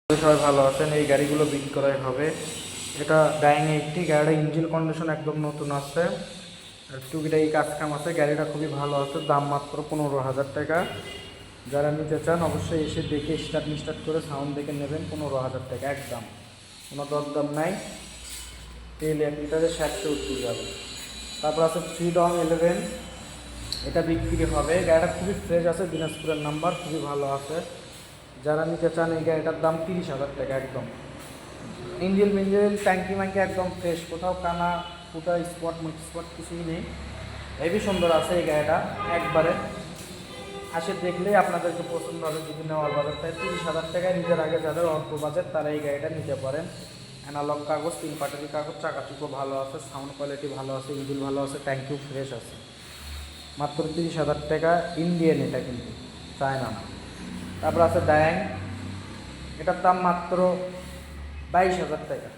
সবাই ভালো আছেন। এই গাড়িগুলো বিক্রি করাই হবে। এটা ডাইং 80, গাড়িটা ইঞ্জিন কন্ডিশন একদম নতুন আছে, আর টুকিটাই কাজ কাম আছে। গাড়িটা খুবই ভালো আছে, দাম মাত্র 15,000 টাকা। যারা নিতে চান অবশ্যই এসে দেখে স্টার্ট করে সাউন্ড দেখে নেবেন। 15,000 টাকা একদম, কোনো দরদাম নাই। তেল 1 লিটারে 60 উঠতে যাবে। তারপর আছে ফ্রিডম 11, এটা বিক্রি হবে। গাড়িটা খুবই ফ্রেশ আছে, দিনাজপুরের নাম্বার, খুবই ভালো আছে। যারা নিতে চান এই গাড়িটার দাম 30,000 টাকা একদম। ইঞ্জিল মিঞ্জিল ট্যাঙ্কি ম্যাঙ্কি একদম ফ্রেশ, কোথাও কানা ফুটা স্পট কিছুই নেই। হেবি সুন্দর আছে এই গাড়িটা, একবারে আসে দেখলেই আপনাদেরকে পছন্দ হবে। যদি নেওয়ার বাজার তাই 30,000 টাকায় নিজের আগে যাদের অল্প বাজেট তারা এই গাড়িটা নিতে পারেন। অ্যানালগ কাগজ, 3 পাটারি কাগজ, চাকাচুকো ভালো আছে, সাউন্ড কোয়ালিটি ভালো আছে, ইঞ্জিল ভালো আছে, ট্যাঙ্কিও ফ্রেশ আছে। মাত্র 30,000 টাকা, ইন্ডিয়ান, এটা কিন্তু চায়না না। তারপর আছে ডায়াং, এটার দাম মাত্র 22,000 টাকা,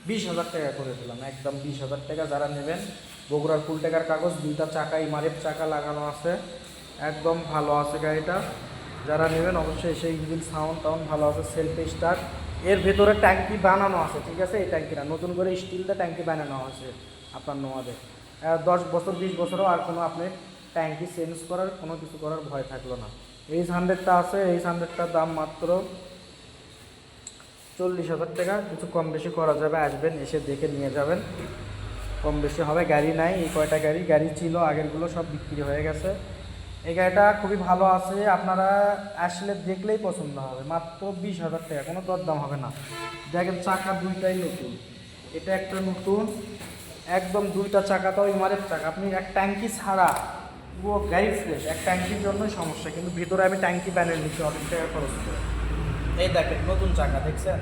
20,000 টাকা করে দিলাম একদম, 20,000 টাকা। যারা নেবেন বগুড়ার ফুল টাকার কাগজ, 2টা চাকা ইমারের চাকা লাগানো আছে, একদম ভালো আছে গাড়িটা। যারা নেবেন অবশ্যই এসে, ইঞ্জিন সাউন্ড ভালো আছে, সেলফ স্টার্ট। এর ভেতরে ট্যাঙ্কি বানানো আছে, ঠিক আছে। এই ট্যাঙ্কিটা নতুন করে স্টিলটা ট্যাঙ্কি বানানো আছে আপনার নোয়াদের। 10 বছর 20 বছরও আর কোনো আপনি ট্যাঙ্কি চেঞ্জ করার কোনো কিছু করার ভয় থাকলো না। এইচ 100টা আছে, এইচ 100টার দাম মাত্র 40,000 টাকা। কিছু কম বেশি করা যাবে, আসবেন এসে দেখে নিয়ে যাবেন, কম বেশি হবে। গাড়ি নাই, এই কয়টা গাড়ি ছিল আগেরগুলো সব বিক্রি হয়ে গেছে। এই গাড়িটা খুবই ভালো আছে, আপনারা আসলে দেখলেই পছন্দ হবে। মাত্র 20,000 টাকা, কোনো দরদাম হবে না। দেখেন চাকা দুইটাই নতুন, এটা একটা নতুন একদম, 2টা চাকাটাও ইমারের চাকা। আপনি এক ট্যাঙ্কি ছাড়া পুরো গাড়ি ফ্রেশ, এক ট্যাঙ্কির জন্যই সমস্যা, কিন্তু ভিতরে আমি ট্যাঙ্কি বানিয়ে নিচ্ছি অনেক টাকা খরচ করে। এই দেখেন নতুন চাকা, দেখছেন,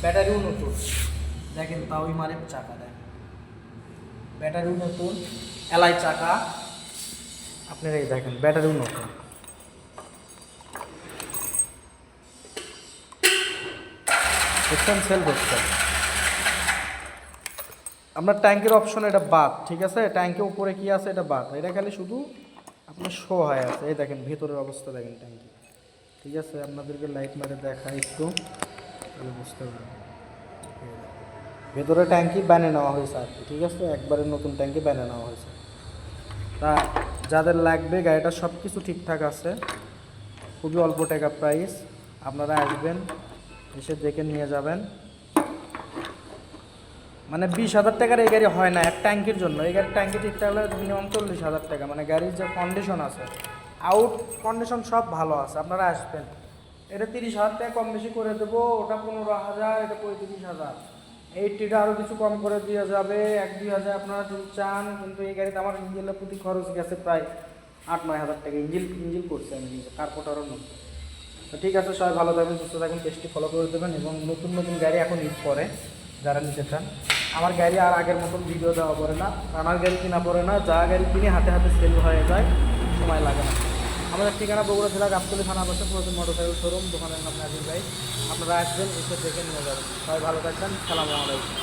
ব্যাটারিও নতুন, দেখেন তাও ইমারের চাকা, দেখেন ব্যাটারিও নতুন, এলআই চাকা, আপনারা এই দেখেন ব্যাটারিও নতুন। দেখছেন সেল দেখছেন। আপনার ট্যাঙ্কের অপশন এটা বাদ, ঠিক আছে। ট্যাঙ্কের উপরে কি আছে এটা বাদ, এটা খালি শুধু আপনার শো হয়ে আছে। এই দেখেন ভেতরের অবস্থা দেখেন ট্যাঙ্কি, ঠিক আছে। আপনাদেরকে লাইট মারে দেখা একটু, তাহলে বুঝতে পারবেন। ভেতরে ট্যাঙ্কি বানিয়ে নেওয়া হয়েছে আর কি, ঠিক আছে। একবারে নতুন ট্যাঙ্কি বানিয়ে নেওয়া হয়েছে। তা যাদের লাগবে, গাড়িটা সব কিছু ঠিকঠাক আছে, খুবই অল্প টাকা প্রাইস। আপনারা আসবেন, এসে দেখে নিয়ে যাবেন। মানে 20,000 টাকার এই গাড়ি হয় না এক ট্যাঙ্কির জন্য। এই গাড়ির ট্যাঙ্কি ঠিকঠাক হলে মিনিমাম 40,000 টাকা। মানে গাড়ির যে কন্ডিশন আছে, আউট কন্ডিশন সব ভালো আছে। আপনারা আসবেন, এটা 30,000 টাকা কম বেশি করে দেবো, ওটা 15,000, এটা 35,000। 80টা আরও কিছু কম করে দেওয়া যাবে, 1-2 হাজার আপনারা যদি চান। কিন্তু এই গাড়িতে আমার ইঞ্জিনের প্রতি খরচ গেছে প্রায় 8-9 হাজার টাকা। ইঞ্জিন করছি আমি নিজে, কার্পোটারও নতুন। তো ঠিক আছে, সবাই ভালো থাকবেন, সুস্থ থাকবেন, টেস্টি ফলো করে দেবেন। এবং নতুন নতুন গাড়ি এখন ঈদ পরে যারা নিতে চান, আমার গাড়ি আর আগের মতন ভিডিও দেওয়া পড়ে না, আমার গাড়ি কিনা পড়ে না, যা গাড়ি কিনে হাতে হাতে সেল হয়ে যায়, সময় লাগে না। আমাদের ঠিকানা বগুড়া জেলা গাবতলী থানা পাশে পুরাতন মোটরসাইকেল শোরুম, দোকানের নাম নাজির ভাই। আপনারা আসবেন, এসে দেখে নিয়ে যাবেন। সবাই ভালো থাকবেন, সালামু আলাইকুম।